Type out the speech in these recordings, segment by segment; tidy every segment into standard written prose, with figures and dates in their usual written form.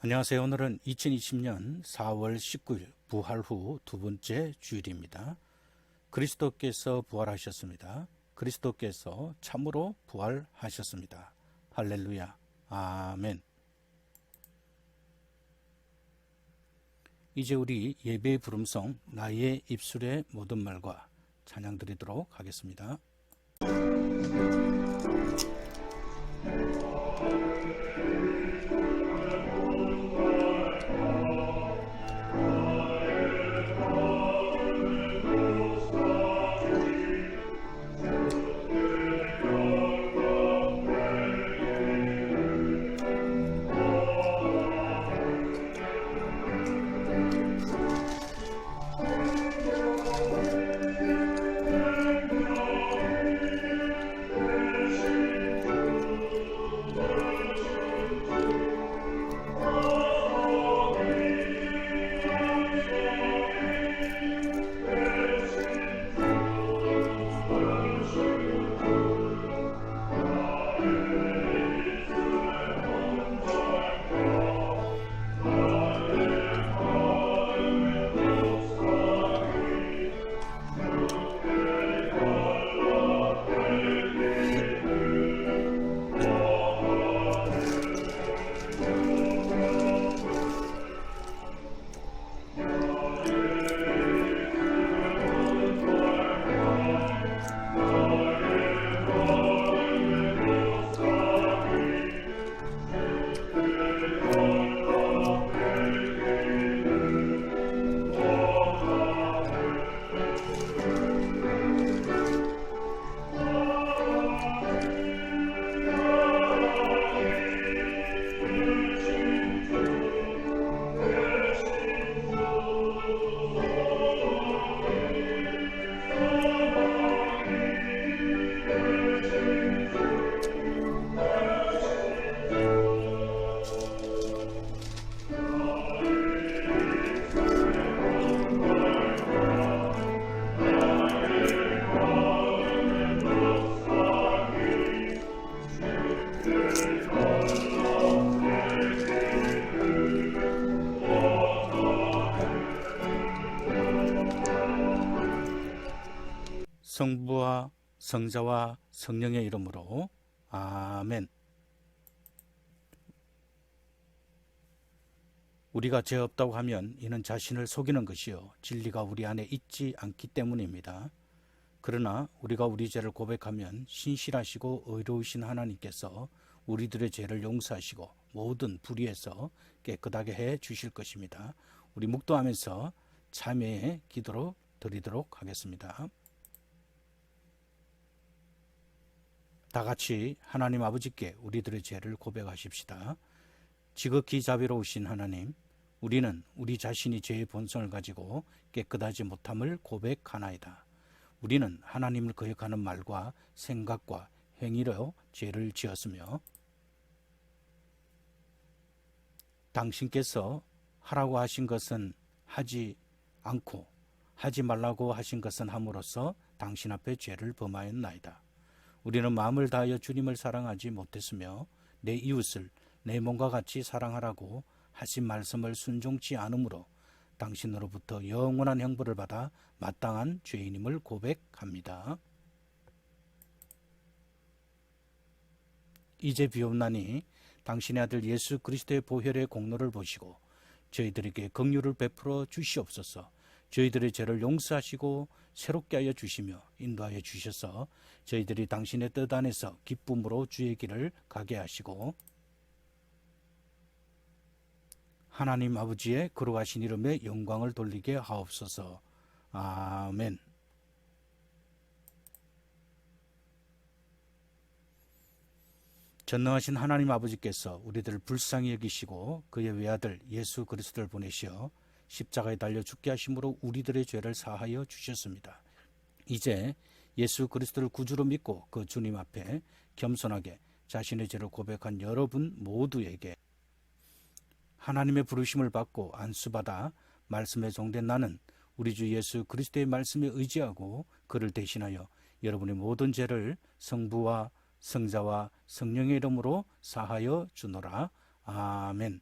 안녕하세요. 오늘은 2020년 4월 19일 부활 후 두 번째 주일입니다. 그리스도께서 부활하셨습니다. 그리스도께서 참으로 부활하셨습니다. 할렐루야. 아멘. 이제 우리 예배의 부름송 나의 입술의 모든 말과 찬양 드리도록 하겠습니다. 성부와 성자와 성령의 이름으로 아멘. 우리가 죄 없다고 하면 이는 자신을 속이는 것이요 진리가 우리 안에 있지 않기 때문입니다. 그러나 우리가 우리 죄를 고백하면 신실하시고 의로우신 하나님께서 우리들의 죄를 용서하시고 모든 불의에서 깨끗하게 해 주실 것입니다. 우리 묵도하면서 참회의 기도로 드리도록 하겠습니다. 다 같이 하나님 아버지께 우리들의 죄를 고백하십시다. 지극히 자비로우신 하나님, 우리는 우리 자신이 죄의 본성을 가지고 깨끗하지 못함을 고백하나이다. 우리는 하나님을 거역하는 말과 생각과 행위로 죄를 지었으며 당신께서 하라고 하신 것은 하지 않고 하지 말라고 하신 것은 함으로써 당신 앞에 죄를 범하였나이다. 우리는 마음을 다하여 주님을 사랑하지 못했으며 내 이웃을 내 몸과 같이 사랑하라고 하신 말씀을 순종치 않으므로 당신으로부터 영원한 형벌을 받아 마땅한 죄인임을 고백합니다. 이제 비옵나니 당신의 아들 예수 그리스도의 보혈의 공로를 보시고 저희들에게 긍휼을 베풀어 주시옵소서. 저희들의 죄를 용서하시고 새롭게 하여 주시며 인도하여 주셔서 저희들이 당신의 뜻 안에서 기쁨으로 주의 길을 가게 하시고 하나님 아버지의 거룩하신 이름에 영광을 돌리게 하옵소서. 아멘. 전능하신 하나님 아버지께서 우리들을 불쌍히 여기시고 그의 외아들 예수 그리스도를 보내시어 십자가에 달려 죽게 하심으로 우리들의 죄를 사하여 주셨습니다. 이제 예수 그리스도를 구주로 믿고 그 주님 앞에 겸손하게 자신의 죄를 고백한 여러분 모두에게 하나님의 부르심을 받고 안수받아 말씀에 종된 나는 우리 주 예수 그리스도의 말씀에 의지하고 그를 대신하여 여러분의 모든 죄를 성부와 성자와 성령의 이름으로 사하여 주노라. 아멘.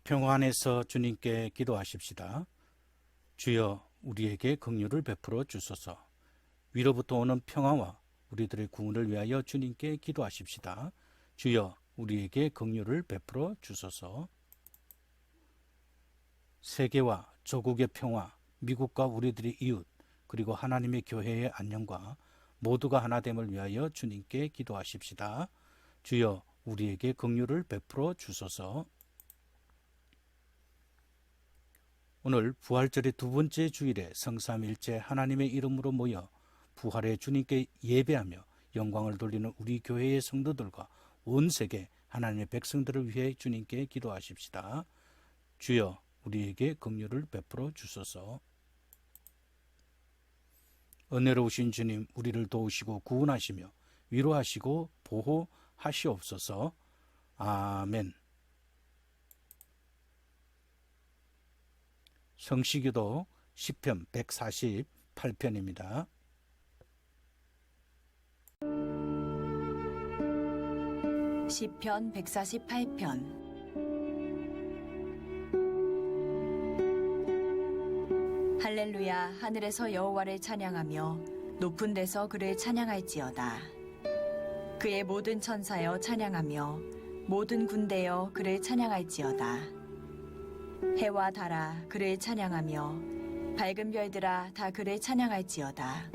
평화 안에서 주님께 기도하십시다. 주여 우리에게 긍휼을 베풀어 주소서. 위로부터 오는 평화와 우리들의 구원을 위하여 주님께 기도하십시다. 주여 우리에게 긍휼을 베풀어 주소서. 세계와 조국의 평화, 미국과 우리들의 이웃, 그리고 하나님의 교회의 안녕과 모두가 하나됨을 위하여 주님께 기도하십시다. 주여 우리에게 긍휼을 베풀어 주소서. 오늘 부활절의 두 번째 주일에 성삼일째 하나님의 이름으로 모여 부활의 주님께 예배하며 영광을 돌리는 우리 교회의 성도들과 온 세계 하나님의 백성들을 위해 주님께 기도하십시다. 주여 우리에게 긍휼을 베풀어 주소서. 은혜로우신 주님, 우리를 도우시고 구원하시며 위로하시고 보호하시옵소서. 아멘. 성시기도 시편 148편입니다. 시편 148편. 할렐루야. 하늘에서 여호와를 찬양하며 높은 데서 그를 찬양할지어다. 그의 모든 천사여 찬양하며 모든 군대여 그를 찬양할지어다. 해와 달아 그를 찬양하며 밝은 별들아 다 그를 찬양할지어다.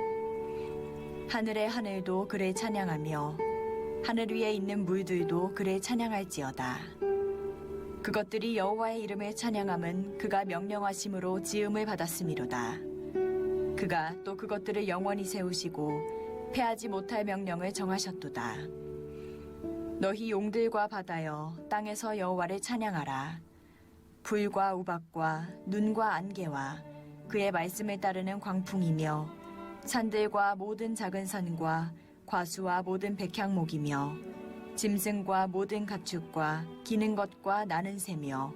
하늘의 하늘도 그를 찬양하며 하늘 위에 있는 물들도 그를 찬양할지어다. 그것들이 여호와의 이름을 찬양함은 그가 명령하심으로 지음을 받았음이로다. 그가 또 그것들을 영원히 세우시고 패하지 못할 명령을 정하셨도다. 너희 용들과 바다여 땅에서 여호와를 찬양하라. 불과 우박과 눈과 안개와 그의 말씀을 따르는 광풍이며 산들과 모든 작은 산과 과수와 모든 백향목이며 짐승과 모든 가축과 기는 것과 나는 새며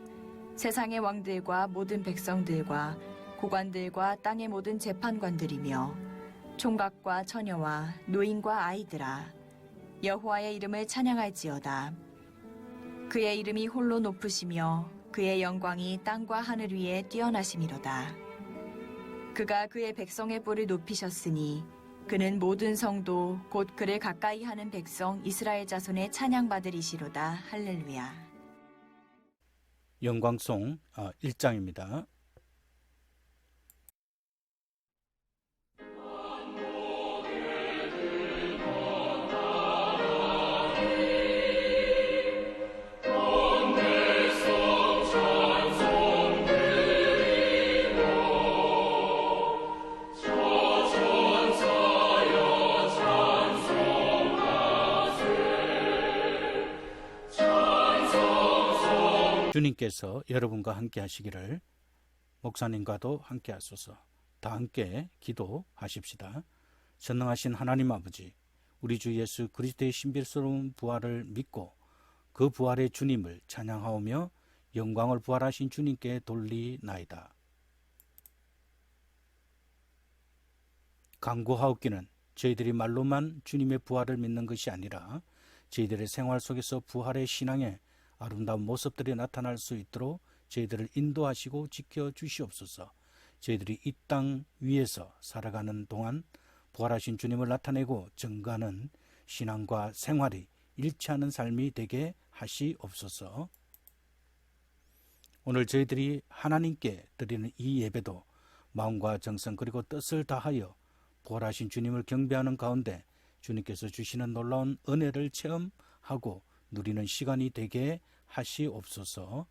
세상의 왕들과 모든 백성들과 고관들과 땅의 모든 재판관들이며 총각과 처녀와 노인과 아이들아 여호와의 이름을 찬양할지어다. 그의 이름이 홀로 높으시며 그의 영광이 땅과 하늘 위에 뛰어나심이로다. 그가 그의 백성의 뿔을 높이셨으니 그는 모든 성도 곧 그를 가까이 하는 백성 이스라엘 자손의 찬양받으리시로다. 할렐루야. 영광송 1장입니다. 주님께서 여러분과 함께 하시기를, 목사님과도 함께 하소서. 다 함께 기도하십시다. 전능하신 하나님 아버지, 우리 주 예수 그리스도의 신비스러운 부활을 믿고 그 부활의 주님을 찬양하오며 영광을 부활하신 주님께 돌리나이다. 간구하옵기는 저희들이 말로만 주님의 부활을 믿는 것이 아니라 저희들의 생활 속에서 부활의 신앙에 아름다운 모습들이 나타날 수 있도록 저희들을 인도하시고 지켜주시옵소서. 저희들이 이 땅 위에서 살아가는 동안 부활하신 주님을 나타내고 증거하는 신앙과 생활이 일치하는 삶이 되게 하시옵소서. 오늘 저희들이 하나님께 드리는 이 예배도 마음과 정성 그리고 뜻을 다하여 부활하신 주님을 경배하는 가운데 주님께서 주시는 놀라운 은혜를 체험하고 누리는 시간이 되게 하시옵소서.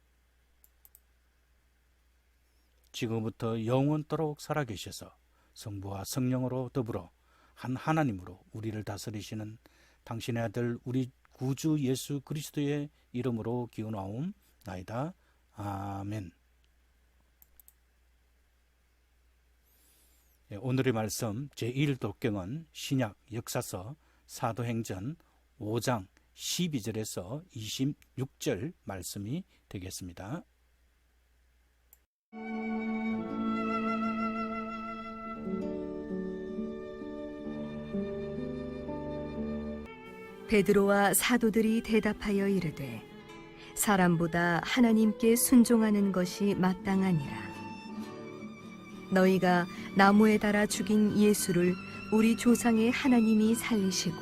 지금부터 영원토록 살아계셔서 성부와 성령으로 더불어 한 하나님으로 우리를 다스리시는 당신의 아들 우리 구주 예수 그리스도의 이름으로 기원하옵나이다. 아멘. 오늘의 말씀 제1독경은 신약 역사서 사도행전 5장 12절에서 26절 말씀이 되겠습니다. 베드로와 사도들이 대답하여 이르되 사람보다 하나님께 순종하는 것이 마땅하니라. 너희가 나무에 달아 죽인 예수를 우리 조상의 하나님이 살리시고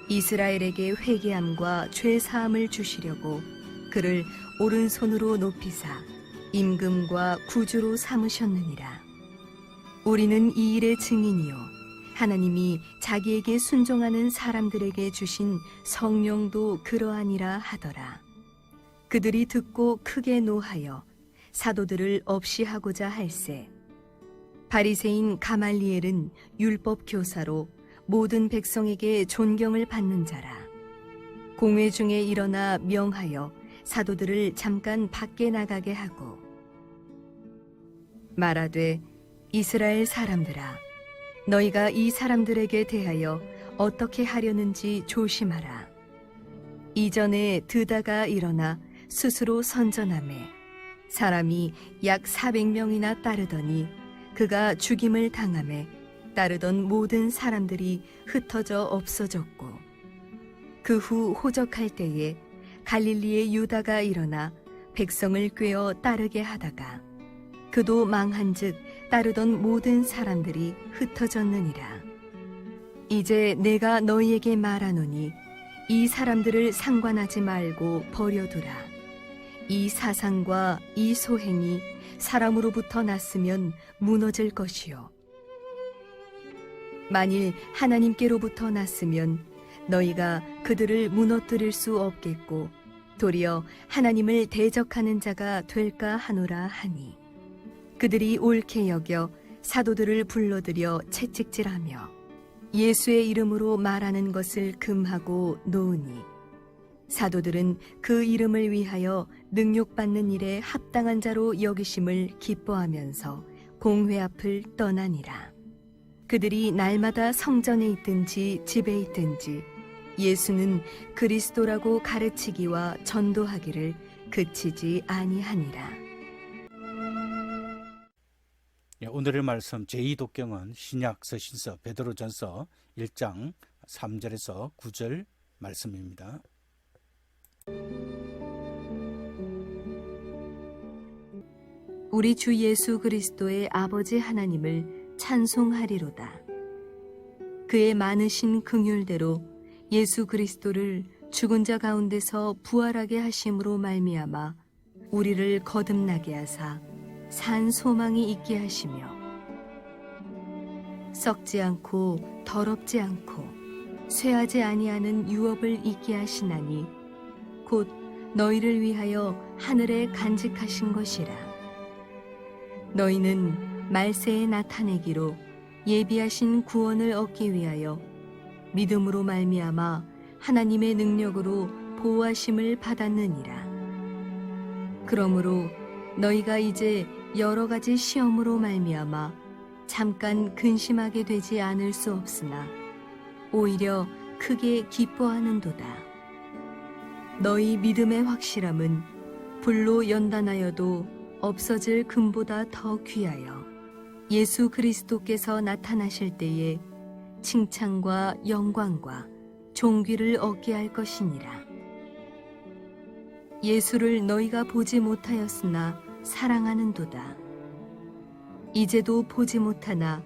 이스라엘에게 회개함과 죄 사함을 주시려고 그를 오른손으로 높이사 임금과 구주로 삼으셨느니라. 우리는 이 일의 증인이요 하나님이 자기에게 순종하는 사람들에게 주신 성령도 그러하니라 하더라. 그들이 듣고 크게 노하여 사도들을 없이 하고자 할세. 바리새인 가말리엘은 율법 교사로 모든 백성에게 존경을 받는 자라. 공회 중에 일어나 명하여 사도들을 잠깐 밖에 나가게 하고 말하되 이스라엘 사람들아 너희가 이 사람들에게 대하여 어떻게 하려는지 조심하라. 이전에 드다가 일어나 스스로 선전하매 사람이 약 400명이나 따르더니 그가 죽임을 당하매 따르던 모든 사람들이 흩어져 없어졌고 그 후 호적할 때에 갈릴리의 유다가 일어나 백성을 꾀어 따르게 하다가 그도 망한즉 따르던 모든 사람들이 흩어졌느니라. 이제 내가 너희에게 말하노니 이 사람들을 상관하지 말고 버려두라. 이 사상과 이 소행이 사람으로부터 났으면 무너질 것이요 만일 하나님께로부터 났으면 너희가 그들을 무너뜨릴 수 없겠고 도리어 하나님을 대적하는 자가 될까 하노라 하니 그들이 옳게 여겨 사도들을 불러들여 채찍질하며 예수의 이름으로 말하는 것을 금하고 놓으니 사도들은 그 이름을 위하여 능욕받는 일에 합당한 자로 여기심을 기뻐하면서 공회 앞을 떠나니라. 그들이 날마다 성전에 있든지 집에 있든지 예수는 그리스도라고 가르치기와 전도하기를 그치지 아니하니라. 오늘의 말씀 제2독경은 신약 서신서 베드로전서 1장 3절에서 9절 말씀입니다. 우리 주 예수 그리스도의 아버지 하나님을 찬송하리로다. 그의 많으신 긍휼대로 예수 그리스도를 죽은 자 가운데서 부활하게 하심으로 말미암아 우리를 거듭나게 하사 산 소망이 있게 하시며 썩지 않고 더럽지 않고 쇠하지 아니하는 유업을 있게 하시나니 곧 너희를 위하여 하늘에 간직하신 것이라. 너희는 말세에 나타내기로 예비하신 구원을 얻기 위하여 믿음으로 말미암아 하나님의 능력으로 보호하심을 받았느니라. 그러므로 너희가 이제 여러 가지 시험으로 말미암아 잠깐 근심하게 되지 않을 수 없으나 오히려 크게 기뻐하는도다. 너희 믿음의 확실함은 불로 연단하여도 없어질 금보다 더 귀하여 예수 그리스도께서 나타나실 때에 칭찬과 영광과 존귀를 얻게 할 것이니라. 예수를 너희가 보지 못하였으나 사랑하는도다. 이제도 보지 못하나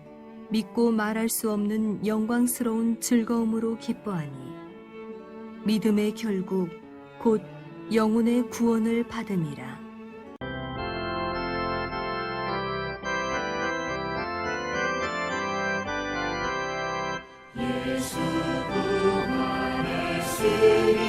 믿고 말할 수 없는 영광스러운 즐거움으로 기뻐하니 믿음의 결국 곧 영혼의 구원을 받음이라. 예수 구원했으니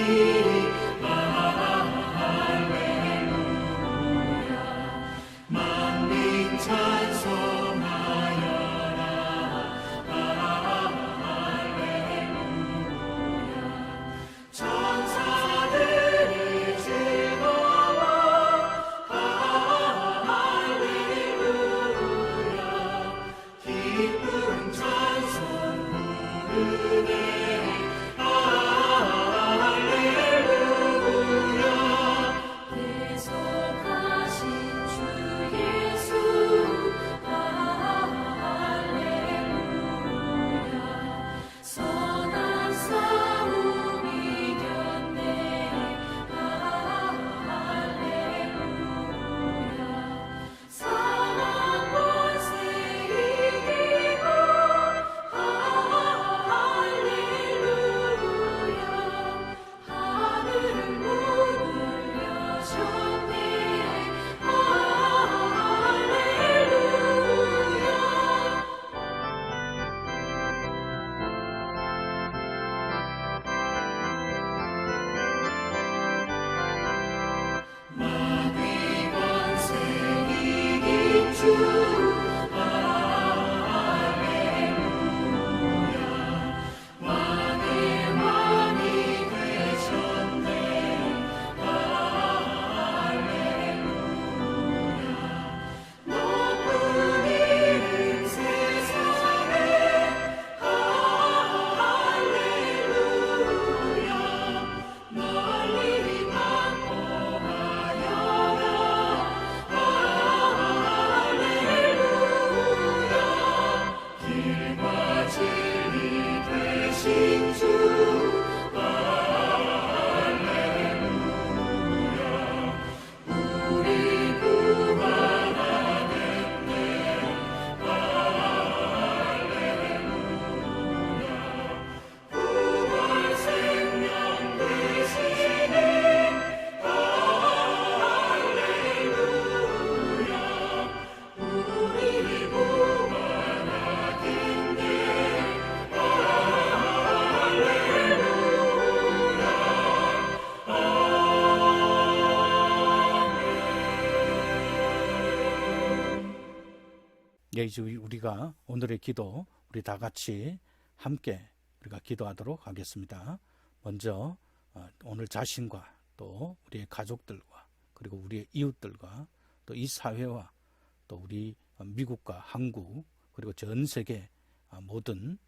이제 우리가 오늘의 기도 우리 다 같이 함께 우리가 기도하도록 하겠습니다. 먼저 오늘 자신과 또 우리의 가족들과 그리고 우리의 이웃들과 또 이 사회와 또 우리 미국과 한국 그리고 전 세계 모든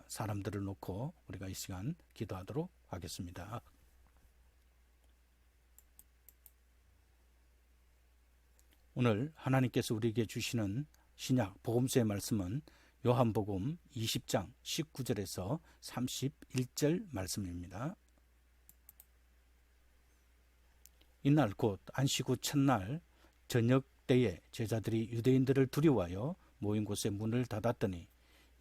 사람들을 놓고 우리가 이 시간 기도하도록 하겠습니다. 오늘 하나님께서 우리에게 주시는 신약 복음서의 말씀은 요한복음 20장 19절에서 31절 말씀입니다. 이날 곧 안식 후 첫날 저녁 때에 제자들이 유대인들을 두려워하여 모인 곳에 문을 닫았더니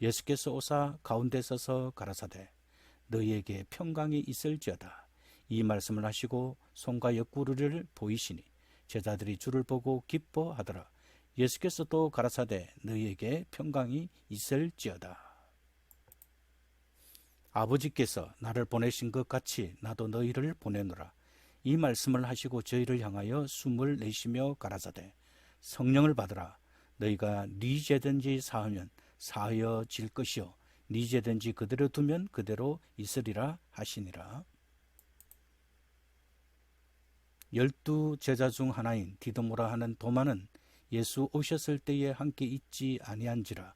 예수께서 오사 가운데 서서 가라사대 너희에게 평강이 있을지어다. 이 말씀을 하시고 손과 옆구리를 보이시니 제자들이 주를 보고 기뻐하더라. 예수께서 또 가라사대 너희에게 평강이 있을지어다. 아버지께서 나를 보내신 것 같이 나도 너희를 보내노라. 이 말씀을 하시고 저희를 향하여 숨을 내쉬며 가라사대 성령을 받으라. 너희가 네 죄든지 사하면 사하여질 것이요 네 죄든지 그대로 두면 그대로 있으리라 하시니라. 12 제자 중 하나인 디도모라 하는 도마는 예수 오셨을 때에 함께 있지 아니한지라.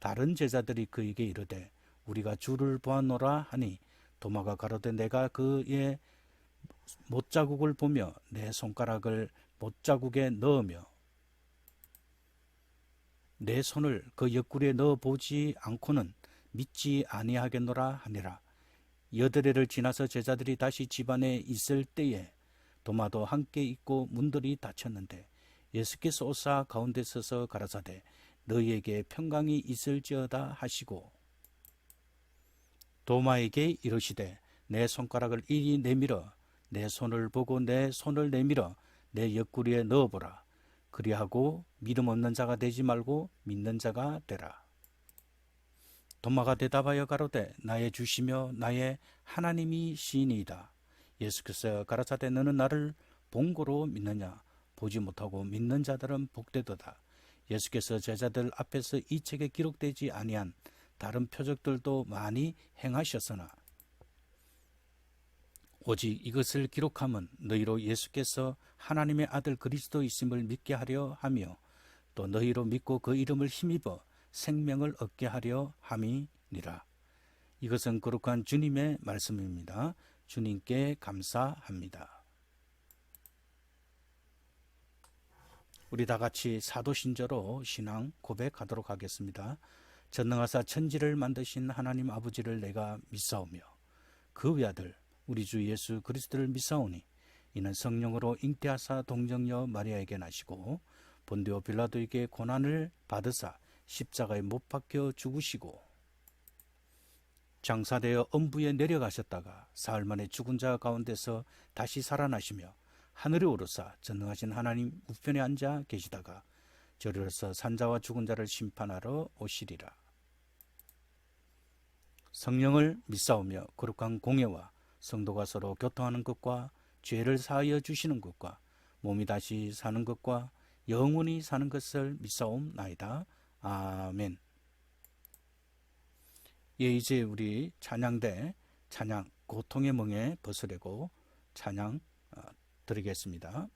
다른 제자들이 그에게 이르되 우리가 주를 보았노라 하니 도마가 가로되 내가 그의 못자국을 보며 내 손가락을 못자국에 넣으며 내 손을 그 옆구리에 넣어보지 않고는 믿지 아니하겠노라 하니라. 여드레를 지나서 제자들이 다시 집안에 있을 때에 도마도 함께 있고 문들이 닫혔는데 예수께서 오사 가운데 서서 가라사대 너희에게 평강이 있을지어다 하시고 도마에게 이르시되 내 손가락을 이리 내밀어 내 손을 보고 내 손을 내밀어 내 옆구리에 넣어보라. 그리하고 믿음 없는 자가 되지 말고 믿는 자가 되라. 도마가 대답하여 가로되 나의 주시며 나의 하나님이 시니이다. 예수께서 가라사대 너는 나를 본고로 믿느냐. 보지 못하고 믿는 자들은 복되도다. 예수께서 제자들 앞에서 이 책에 기록되지 아니한 다른 표적들도 많이 행하셨으나 오직 이것을 기록함은 너희로 예수께서 하나님의 아들 그리스도이심을 믿게 하려 하며 또 너희로 믿고 그 이름을 힘입어 생명을 얻게 하려 함이니라. 이것은 거룩한 주님의 말씀입니다. 주님께 감사합니다. 우리 다 같이 사도신조로 신앙 고백하도록 하겠습니다. 전능하사 천지를 만드신 하나님 아버지를 내가 믿사오며 그 외아들 우리 주 예수 그리스도를 믿사오니 이는 성령으로 잉태하사 동정녀 마리아에게 나시고 본디오 빌라도에게 고난을 받으사 십자가에 못 박혀 죽으시고 장사되어 엄부에 내려가셨다가 사흘 만에 죽은 자 가운데서 다시 살아나시며 하늘에 오르사 전능하신 하나님 우편에 앉아 계시다가 저리로서 산자와 죽은 자를 심판하러 오시리라. 성령을 믿사오며 거룩한 공예와 성도가 서로 교통하는 것과 죄를 사하여 주시는 것과 몸이 다시 사는 것과 영원히 사는 것을 믿사옵나이다. 아멘. 예, 이제 우리 찬양대 찬양 고통의 멍에 벗으려고 찬양 드리겠습니다.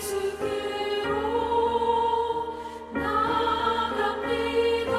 예수께로 나갑니다.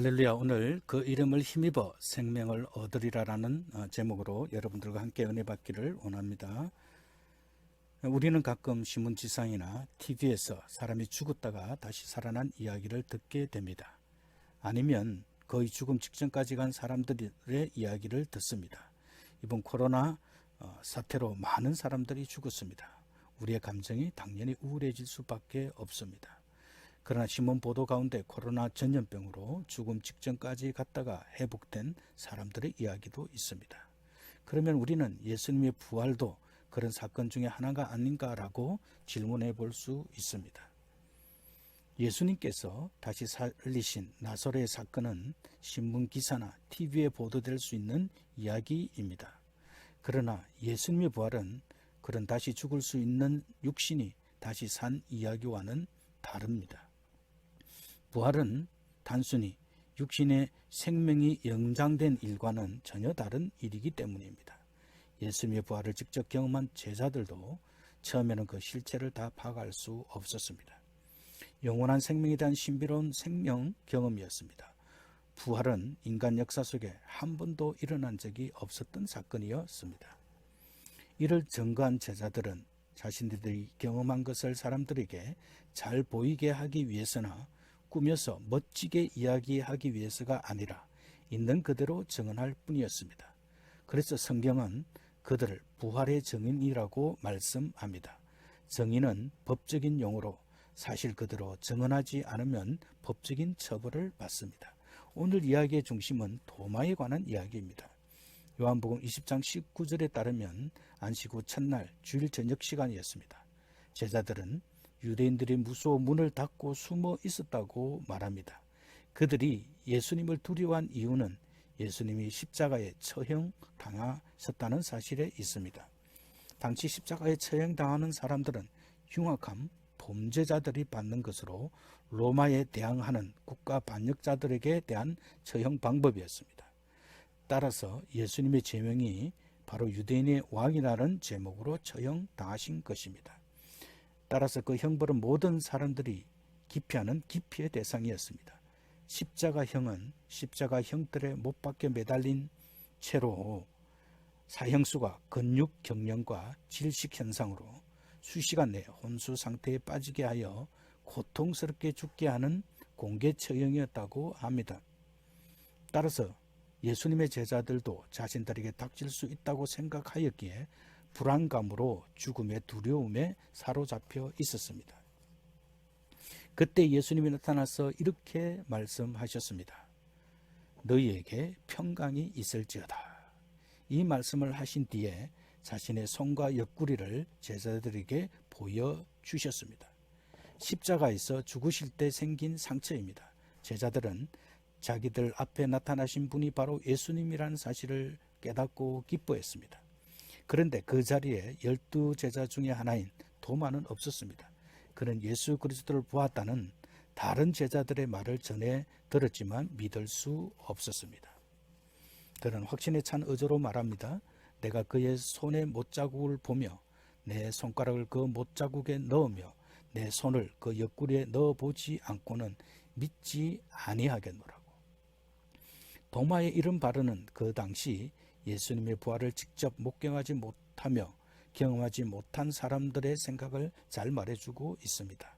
할렐루야. 오늘 그 이름을 힘입어 생명을 얻으리라라는 제목으로 여러분들과 함께 은혜 받기를 원합니다. 우리는 가끔 신문지상이나 TV에서 사람이 죽었다가 다시 살아난 이야기를 듣게 됩니다. 아니면 거의 죽음 직전까지 간 사람들의 이야기를 듣습니다. 이번 코로나 사태로 많은 사람들이 죽었습니다. 우리의 감정이 당연히 우울해질 수밖에 없습니다. 그러나 신문 보도 가운데 코로나 전염병으로 죽음 직전까지 갔다가 회복된 사람들의 이야기도 있습니다. 그러면 우리는 예수님의 부활도 그런 사건 중에 하나가 아닌가라고 질문해 볼 수 있습니다. 예수님께서 다시 살리신 나사로의 사건은 신문 기사나 TV에 보도될 수 있는 이야기입니다. 그러나 예수님의 부활은 그런 다시 죽을 수 있는 육신이 다시 산 이야기와는 다릅니다. 부활은 단순히 육신의 생명이 연장된 일과는 전혀 다른 일이기 때문입니다. 예수님의 부활을 직접 경험한 제자들도 처음에는 그 실체를 다 파악할 수 없었습니다. 영원한 생명에 대한 신비로운 생명 경험이었습니다. 부활은 인간 역사 속에 한 번도 일어난 적이 없었던 사건이었습니다. 이를 증거한 제자들은 자신들이 경험한 것을 사람들에게 잘 보이게 하기 위해서나 꾸며서 멋지게 이야기하기 위해서가 아니라 있는 그대로 증언할 뿐이었습니다. 그래서 성경은 그들을 부활의 증인이라고 말씀합니다. 증인은 법적인 용어로 사실 그대로 증언하지 않으면 법적인 처벌을 받습니다. 오늘 이야기의 중심은 도마에 관한 이야기입니다. 요한복음 20장 19절에 따르면 안식 후 첫날 주일 저녁 시간이었습니다. 제자들은 유대인들이 무서워 문을 닫고 숨어 있었다고 말합니다. 그들이 예수님을 두려워한 이유는 예수님이 십자가에 처형당하셨다는 사실에 있습니다. 당시 십자가에 처형당하는 사람들은 흉악함, 범죄자들이 받는 것으로 로마에 대항하는 국가 반역자들에게 대한 처형 방법이었습니다. 따라서 예수님의 제명이 바로 유대인의 왕이라는 제목으로 처형당하신 것입니다. 따라서 그 형벌은 모든 사람들이 기피하는 기피의 대상이었습니다. 십자가형은 십자가 형틀에 못 박혀 매달린 채로 사형수가 근육 경련과 질식 현상으로 수시간 내에 혼수 상태에 빠지게 하여 고통스럽게 죽게 하는 공개 처형이었다고 합니다. 따라서 예수님의 제자들도 자신들에게 닥칠 수 있다고 생각하였기에 불안감으로 죽음의 두려움에 사로잡혀 있었습니다. 그때 예수님이 나타나서 이렇게 말씀하셨습니다. 너희에게 평강이 있을지어다. 이 말씀을 하신 뒤에 자신의 손과 옆구리를 제자들에게 보여주셨습니다. 십자가에서 죽으실 때 생긴 상처입니다. 제자들은 자기들 앞에 나타나신 분이 바로 예수님이라는 사실을 깨닫고 기뻐했습니다. 그런데 그 자리에 12제자 중에 하나인 도마는 없었습니다. 그는 예수 그리스도를 보았다는 다른 제자들의 말을 전해 들었지만 믿을 수 없었습니다. 그는 확신에 찬 의조로 말합니다. 내가 그의 손의 못자국을 보며 내 손가락을 그 못자국에 넣으며 내 손을 그 옆구리에 넣어보지 않고는 믿지 아니하겠노라고. 도마의 이런 발언은 그 당시 예수님의 부활을 직접 목격하지 못하며 경험하지 못한 사람들의 생각을 잘 말해주고 있습니다.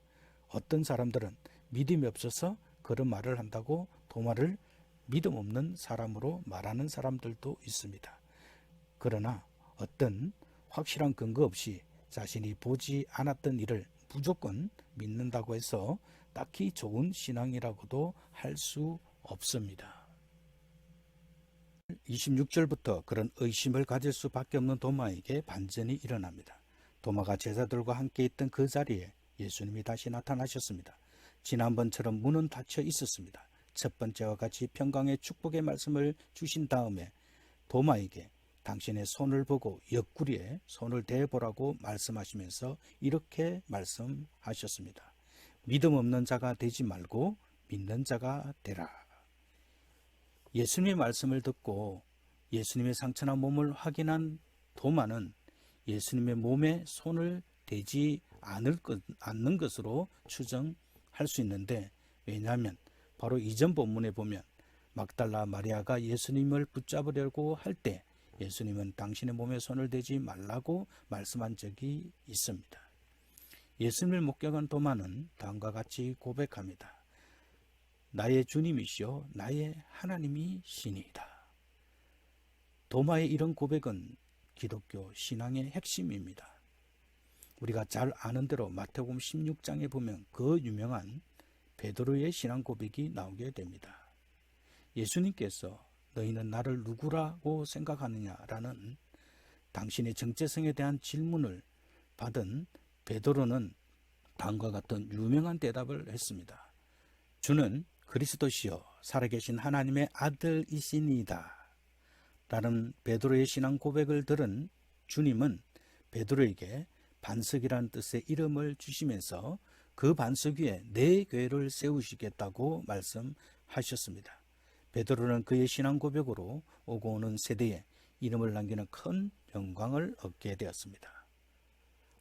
어떤 사람들은 믿음이 없어서 그런 말을 한다고 도마를 믿음 없는 사람으로 말하는 사람들도 있습니다. 그러나 어떤 확실한 근거 없이 자신이 보지 않았던 일을 무조건 믿는다고 해서 딱히 좋은 신앙이라고도 할 수 없습니다. 26절부터 그런 의심을 가질 수밖에 없는 도마에게 반전이 일어납니다. 도마가 제자들과 함께 있던 그 자리에 예수님이 다시 나타나셨습니다. 지난번처럼 문은 닫혀 있었습니다. 첫 번째와 같이 평강의 축복의 말씀을 주신 다음에 도마에게 당신의 손을 보고 옆구리에 손을 대보라고 말씀하시면서 이렇게 말씀하셨습니다. 믿음 없는 자가 되지 말고 믿는 자가 되라. 예수님의 말씀을 듣고 예수님의 상처나 몸을 확인한 도마는 예수님의 몸에 손을 대지 않는 것으로 추정할 수 있는데, 왜냐하면 바로 이전 본문에 보면 막달라 마리아가 예수님을 붙잡으려고 할 때 예수님은 당신의 몸에 손을 대지 말라고 말씀한 적이 있습니다. 예수님을 목격한 도마는 다음과 같이 고백합니다. 나의 주님이시여 나의 하나님이시니이다. 도마의 이런 고백은 기독교 신앙의 핵심입니다. 우리가 잘 아는 대로 마태복음 16장에 보면 그 유명한 베드로의 신앙 고백이 나오게 됩니다. 예수님께서 너희는 나를 누구라고 생각하느냐라는 당신의 정체성에 대한 질문을 받은 베드로는 다음과 같은 유명한 대답을 했습니다. 주는 그리스도시요 살아계신 하나님의 아들이시니이다. 라는 베드로의 신앙 고백을 들은 주님은 베드로에게 반석이라는 뜻의 이름을 주시면서 그 반석 위에 내 교회를 세우시겠다고 말씀하셨습니다. 베드로는 그의 신앙 고백으로 오고 오는 세대에 이름을 남기는 큰 영광을 얻게 되었습니다.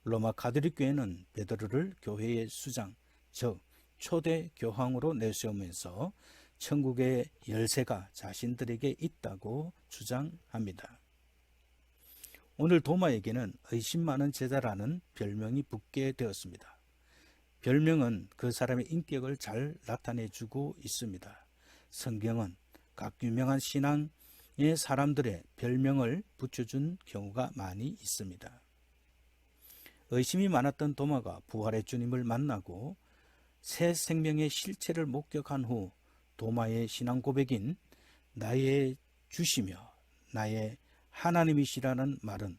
로마 가톨릭 교회는 베드로를 교회의 수장, 즉 초대 교황으로 내세우면서 천국의 열쇠가 자신들에게 있다고 주장합니다. 오늘 도마에게는 의심 많은 제자라는 별명이 붙게 되었습니다. 별명은 그 사람의 인격을 잘 나타내주고 있습니다. 성경은 각 유명한 신앙의 사람들의 별명을 붙여준 경우가 많이 있습니다. 의심이 많았던 도마가 부활의 주님을 만나고 새 생명의 실체를 목격한 후 도마의 신앙 고백인 나의 주시며 나의 하나님이시라는 말은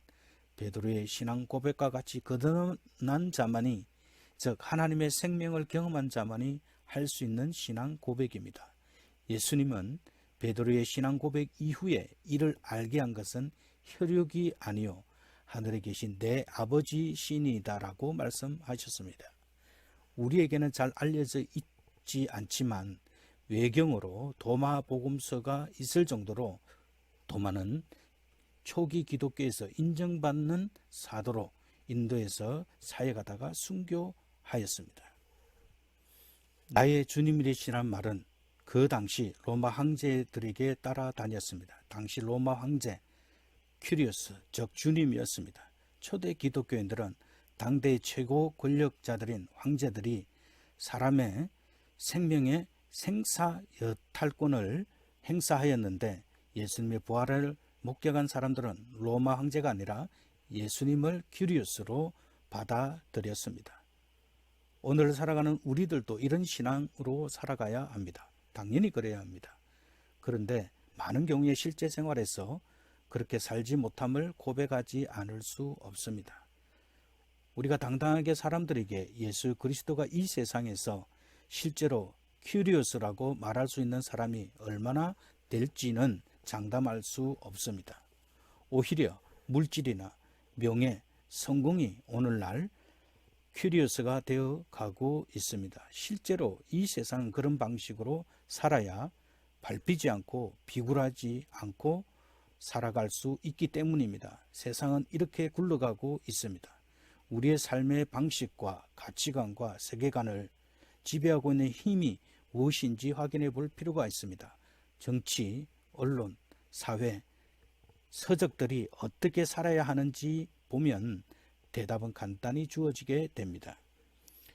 베드로의 신앙 고백과 같이 거듭난 자만이, 즉 하나님의 생명을 경험한 자만이 할 수 있는 신앙 고백입니다. 예수님은 베드로의 신앙 고백 이후에 이를 알게 한 것은 혈육이 아니요 하늘에 계신 내 아버지시니이다라고 말씀하셨습니다. 우리에게는 잘 알려져 있지 않지만 외경으로 도마 복음서가 있을 정도로 도마는 초기 기독교에서 인정받는 사도로 인도에서 사역하다가 순교하였습니다. 나의 주님이시란 말은 그 당시 로마 황제들에게 따라다녔습니다. 당시 로마 황제 큐리오스, 즉 주님이었습니다. 초대 기독교인들은 당대의 최고 권력자들인 황제들이 사람의 생명의 생사 여탈권을 행사하였는데 예수님의 부활을 목격한 사람들은 로마 황제가 아니라 예수님을 큐리오스로 받아들였습니다. 오늘 살아가는 우리들도 이런 신앙으로 살아가야 합니다. 당연히 그래야 합니다. 그런데 많은 경우에 실제 생활에서 그렇게 살지 못함을 고백하지 않을 수 없습니다. 우리가 당당하게 사람들에게 예수 그리스도가 이 세상에서 실제로 큐리오스라고 말할 수 있는 사람이 얼마나 될지는 장담할 수 없습니다. 오히려 물질이나 명예, 성공이 오늘날 큐리오스가 되어 가고 있습니다. 실제로 이 세상은 그런 방식으로 살아야 밟히지 않고 비굴하지 않고 살아갈 수 있기 때문입니다. 세상은 이렇게 굴러가고 있습니다. 우리의 삶의 방식과 가치관과 세계관을 지배하고 있는 힘이 무엇인지 확인해 볼 필요가 있습니다. 정치, 언론, 사회, 서적들이 어떻게 살아야 하는지 보면 대답은 간단히 주어지게 됩니다.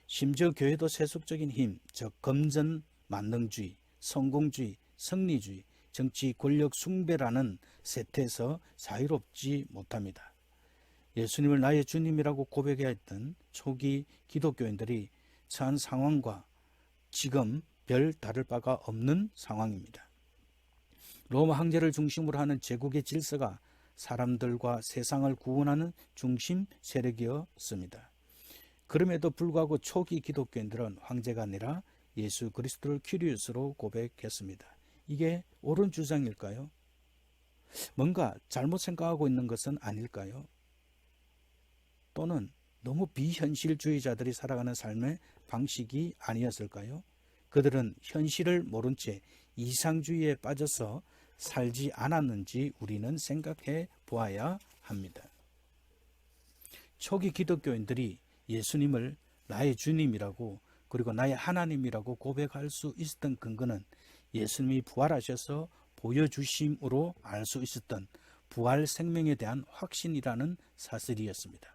심지어 교회도 세속적인 힘, 즉 금전 만능주의, 성공주의, 승리주의, 정치 권력 숭배라는 세태에서 자유롭지 못합니다. 예수님을 나의 주님이라고 고백해야 했던 초기 기독교인들이 처한 상황과 지금 별 다를 바가 없는 상황입니다. 로마 황제를 중심으로 하는 제국의 질서가 사람들과 세상을 구원하는 중심 세력이었습니다. 그럼에도 불구하고 초기 기독교인들은 황제가 아니라 예수 그리스도를 큐리오스로 고백했습니다. 이게 옳은 주장일까요? 뭔가 잘못 생각하고 있는 것은 아닐까요? 또는 너무 비현실주의자들이 살아가는 삶의 방식이 아니었을까요? 그들은 현실을 모른 채 이상주의에 빠져서 살지 않았는지 우리는 생각해 보아야 합니다. 초기 기독교인들이 예수님을 나의 주님이라고 그리고 나의 하나님이라고 고백할 수 있었던 근거는 예수님이 부활하셔서 보여주심으로 알 수 있었던 부활 생명에 대한 확신이라는 사실이었습니다.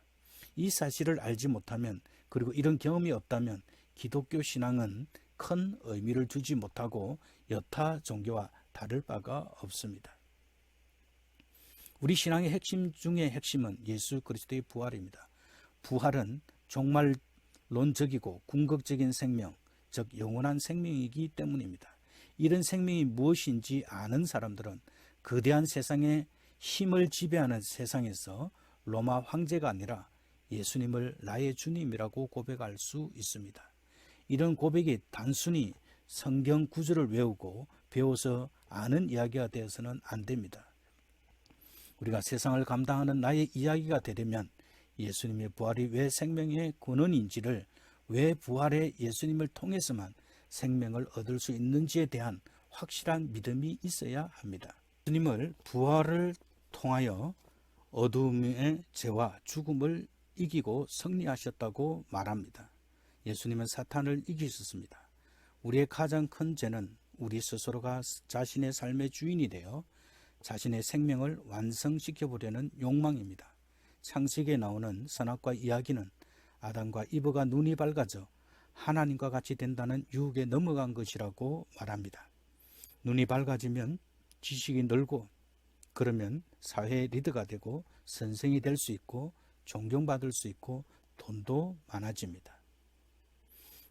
이 사실을 알지 못하면, 그리고 이런 경험이 없다면 기독교 신앙은 큰 의미를 두지 못하고 여타 종교와 다를 바가 없습니다. 우리 신앙의 핵심 중의 핵심은 예수 그리스도의 부활입니다. 부활은 종말론적이고 궁극적인 생명, 즉 영원한 생명이기 때문입니다. 이런 생명이 무엇인지 아는 사람들은 거대한 세상의 힘을 지배하는 세상에서 로마 황제가 아니라 예수님을 나의 주님이라고 고백할 수 있습니다. 이런 고백이 단순히 성경 구절을 외우고 배워서 아는 이야기가 되어서는 안 됩니다. 우리가 세상을 감당하는 나의 이야기가 되려면 예수님의 부활이 왜 생명의 근원인지를, 왜 부활의 예수님을 통해서만 생명을 얻을 수 있는지에 대한 확실한 믿음이 있어야 합니다. 예수님을 부활을 통하여 어둠의 죄와 죽음을 이기고 승리하셨다고 말합니다. 예수님은 사탄을 이기셨습니다. 우리의 가장 큰 죄는 우리 스스로가 자신의 삶의 주인이 되어 자신의 생명을 완성시켜보려는 욕망입니다. 창세기에 나오는 선악과 이야기는 아담과 이브가 눈이 밝아져 하나님과 같이 된다는 유혹에 넘어간 것이라고 말합니다. 눈이 밝아지면 지식이 늘고, 그러면 사회의 리더가 되고 선생이 될 수 있고 존경받을 수 있고 돈도 많아집니다.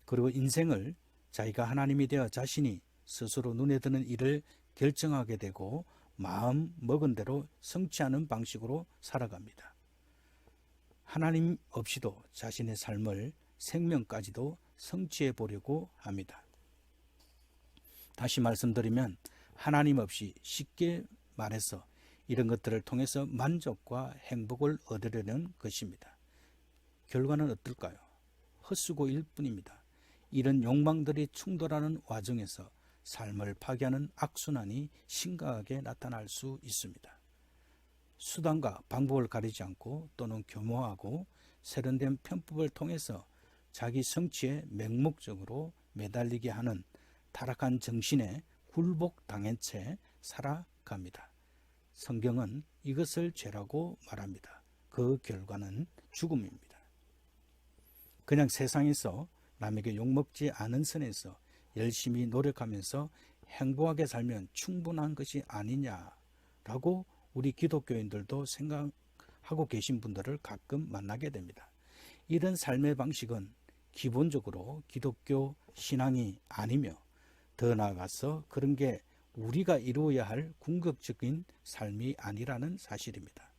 그리고 인생을 자기가 하나님이 되어 자신이 스스로 눈에 드는 일을 결정하게 되고 마음 먹은 대로 성취하는 방식으로 살아갑니다. 하나님 없이도 자신의 삶을, 생명까지도 성취해 보려고 합니다. 다시 말씀드리면 하나님 없이, 쉽게 말해서 이런 것들을 통해서 만족과 행복을 얻으려는 것입니다. 결과는 어떨까요? 헛수고일 뿐입니다. 이런 욕망들이 충돌하는 와중에서 삶을 파괴하는 악순환이 심각하게 나타날 수 있습니다. 수단과 방법을 가리지 않고 또는 교모하고 세련된 편법을 통해서 자기 성취에 맹목적으로 매달리게 하는 타락한 정신에 굴복당한 채 살아갑니다. 성경은 이것을 죄라고 말합니다. 그 결과는 죽음입니다. 그냥 세상에서 남에게 욕먹지 않은 선에서 열심히 노력하면서 행복하게 살면 충분한 것이 아니냐라고 우리 기독교인들도 생각하고 계신 분들을 가끔 만나게 됩니다. 이런 삶의 방식은 기본적으로 기독교 신앙이 아니며, 더 나아가서 그런 게 우리가 이루어야 할 궁극적인 삶이 아니라는 사실입니다.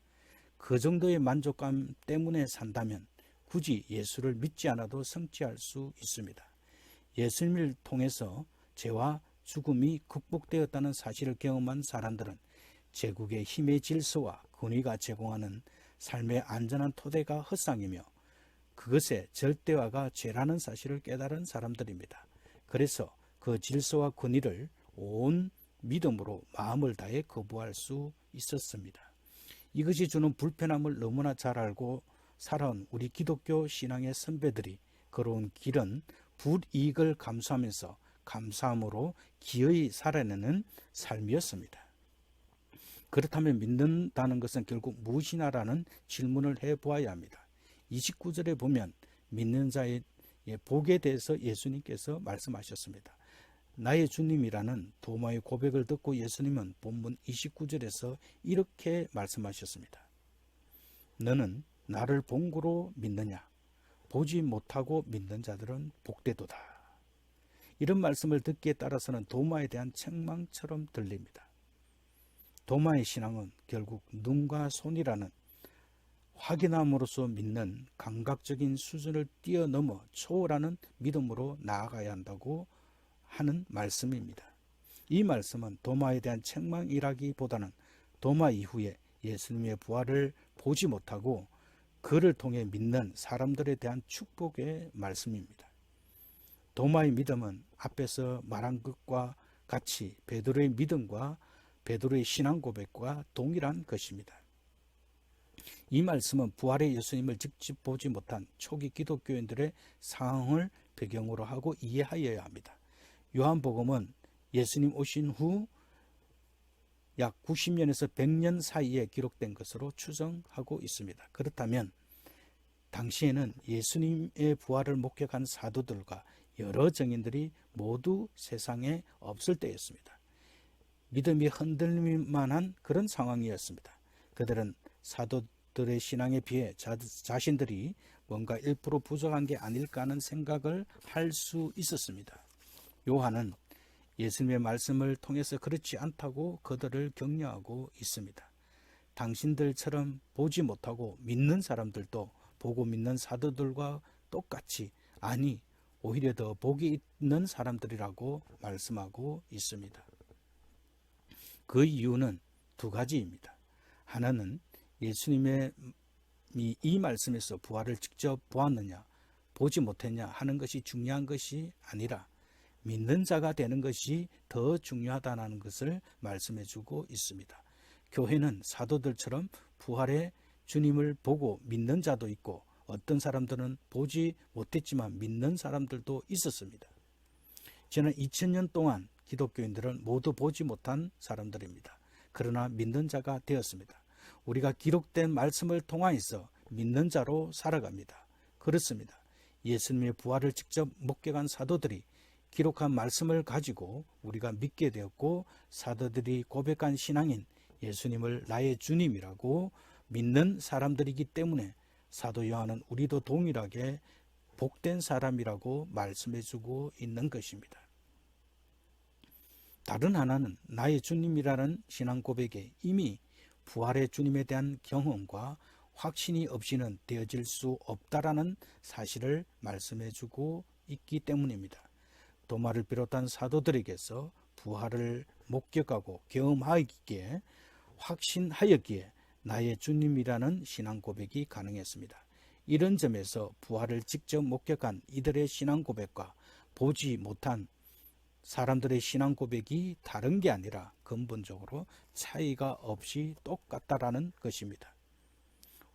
그 정도의 만족감 때문에 산다면 굳이 예수를 믿지 않아도 성취할 수 있습니다. 예수님을 통해서 죄와 죽음이 극복되었다는 사실을 경험한 사람들은 제국의 힘의 질서와 권위가 제공하는 삶의 안전한 토대가 헛상이며 그것의 절대화가 죄라는 사실을 깨달은 사람들입니다. 그래서 그 질서와 권위를 온 믿음으로 마음을 다해 거부할 수 있었습니다. 이것이 주는 불편함을 너무나 잘 알고 살아온 우리 기독교 신앙의 선배들이 걸어온 길은 불이익을 감수하면서 감사함으로 기어이 살아내는 삶이었습니다. 그렇다면 믿는다는 것은 결국 무엇이냐라는 질문을 해보아야 합니다. 29절에 보면 믿는 자의 복에 대해서 예수님께서 말씀하셨습니다. 나의 주님이라는 도마의 고백을 듣고 예수님은 본문 29절에서 이렇게 말씀하셨습니다. 너는 나를 본고로 믿느냐? 보지 못하고 믿는 자들은 복되도다. 이런 말씀을 듣기에 따라서는 도마에 대한 책망처럼 들립니다. 도마의 신앙은 결국 눈과 손이라는 확인함으로써 믿는 감각적인 수준을 뛰어넘어 초월하는 믿음으로 나아가야 한다고 하는 말씀입니다. 이 말씀은 도마에 대한 책망이라기보다는 도마 이후에 예수님의 부활을 보지 못하고 그를 통해 믿는 사람들에 대한 축복의 말씀입니다. 도마의 믿음은 앞에서 말한 것과 같이 베드로의 믿음과 베드로의 신앙 고백과 동일한 것입니다. 이 말씀은 부활의 예수님을 직접 보지 못한 초기 기독교인들의 상황을 배경으로 하고 이해하여야 합니다. 요한복음은 예수님 오신 후 약 90년에서 100년 사이에 기록된 것으로 추정하고 있습니다. 그렇다면 당시에는 예수님의 부활을 목격한 사도들과 여러 증인들이 모두 세상에 없을 때였습니다. 믿음이 흔들릴 만한 그런 상황이었습니다. 그들은 사도들의 신앙에 비해 자신들이 뭔가 1% 부족한 게 아닐까 하는 생각을 할 수 있었습니다. 요한은 예수님의 말씀을 통해서 그렇지 않다고 그들을 격려하고 있습니다. 당신들처럼 보지 못하고 믿는 사람들도 보고 믿는 사도들과 똑같이, 아니 오히려 더 복이 있는 사람들이라고 말씀하고 있습니다. 그 이유는 두 가지입니다. 하나는 예수님의 이 말씀에서 부활을 직접 보았느냐 보지 못했냐 하는 것이 중요한 것이 아니라 믿는 자가 되는 것이 더 중요하다는 것을 말씀해 주고 있습니다. 교회는 사도들처럼 부활의 주님을 보고 믿는 자도 있고 어떤 사람들은 보지 못했지만 믿는 사람들도 있었습니다. 지난 2000년 동안 기독교인들은 모두 보지 못한 사람들입니다. 그러나 믿는 자가 되었습니다. 우리가 기록된 말씀을 통하여서 믿는 자로 살아갑니다. 그렇습니다. 예수님의 부활을 직접 목격한 사도들이 기록한 말씀을 가지고 우리가 믿게 되었고, 사도들이 고백한 신앙인 예수님을 나의 주님이라고 믿는 사람들이기 때문에 사도 요한은 우리도 동일하게 복된 사람이라고 말씀해주고 있는 것입니다. 다른 하나는 나의 주님이라는 신앙 고백에 이미 부활의 주님에 대한 경험과 확신이 없이는 되어질 수 없다라는 사실을 말씀해주고 있기 때문입니다. 도마를 비롯한 사도들에게서 부활을 목격하고 경험하였기에, 확신하였기에 나의 주님이라는 신앙 고백이 가능했습니다. 이런 점에서 부활을 직접 목격한 이들의 신앙 고백과 보지 못한 사람들의 신앙 고백이 다른 게 아니라 근본적으로 차이가 없이 똑같다라는 것입니다.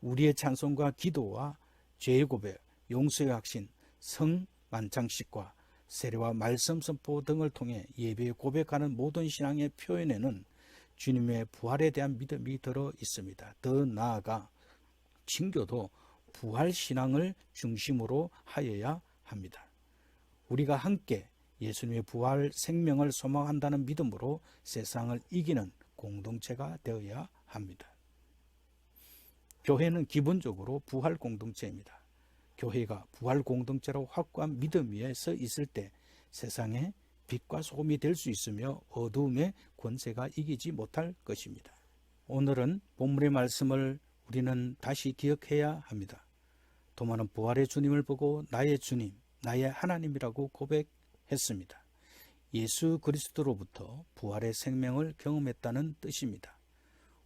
우리의 찬송과 기도와 죄의 고백, 용서의 확신, 성 만찬식과 세례와 말씀 선포 등을 통해 예배에 고백하는 모든 신앙의 표현에는 주님의 부활에 대한 믿음이 들어 있습니다. 더 나아가 친교도 부활 신앙을 중심으로 하여야 합니다. 우리가 함께 예수님의 부활 생명을 소망한다는 믿음으로 세상을 이기는 공동체가 되어야 합니다. 교회는 기본적으로 부활 공동체입니다. 교회가 부활 공동체로 확고한 믿음 위에 서 있을 때 세상에 빛과 소금이 될 수 있으며 어두움의 권세가 이기지 못할 것입니다. 오늘은 본문의 말씀을 우리는 다시 기억해야 합니다. 도마는 부활의 주님을 보고 나의 주님, 나의 하나님이라고 고백했습니다. 예수 그리스도로부터 부활의 생명을 경험했다는 뜻입니다.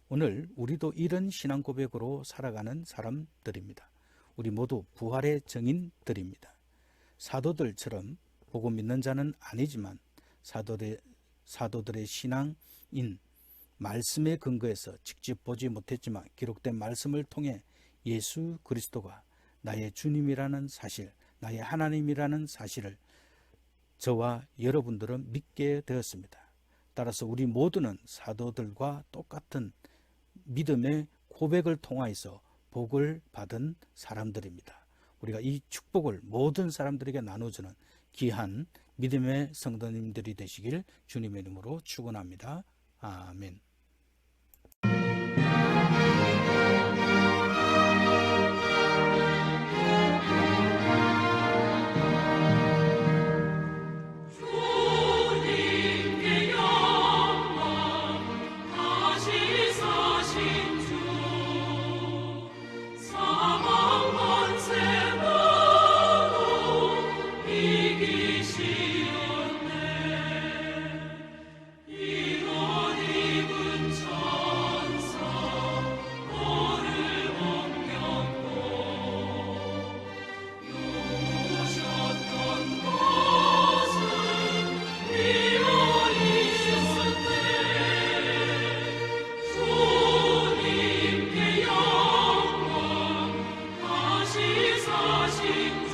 오늘 우리도 이런 신앙 고백으로 살아가는 사람들입니다. 우리 모두 부활의 증인들입니다. 사도들처럼 보고 믿는 자는 아니지만 사도들의 신앙인 말씀에 근거해서 직접 보지 못했지만 기록된 말씀을 통해 예수 그리스도가 나의 주님이라는 사실, 나의 하나님이라는 사실을 저와 여러분들은 믿게 되었습니다. 따라서 우리 모두는 사도들과 똑같은 믿음의 고백을 통하여서 복을 받은 사람들입니다. 우리가 이 축복을 모든 사람들에게 나눠주는 귀한 믿음의 성도님들이 되시길 주님의 이름으로 축원합니다. 아멘. 다시 사신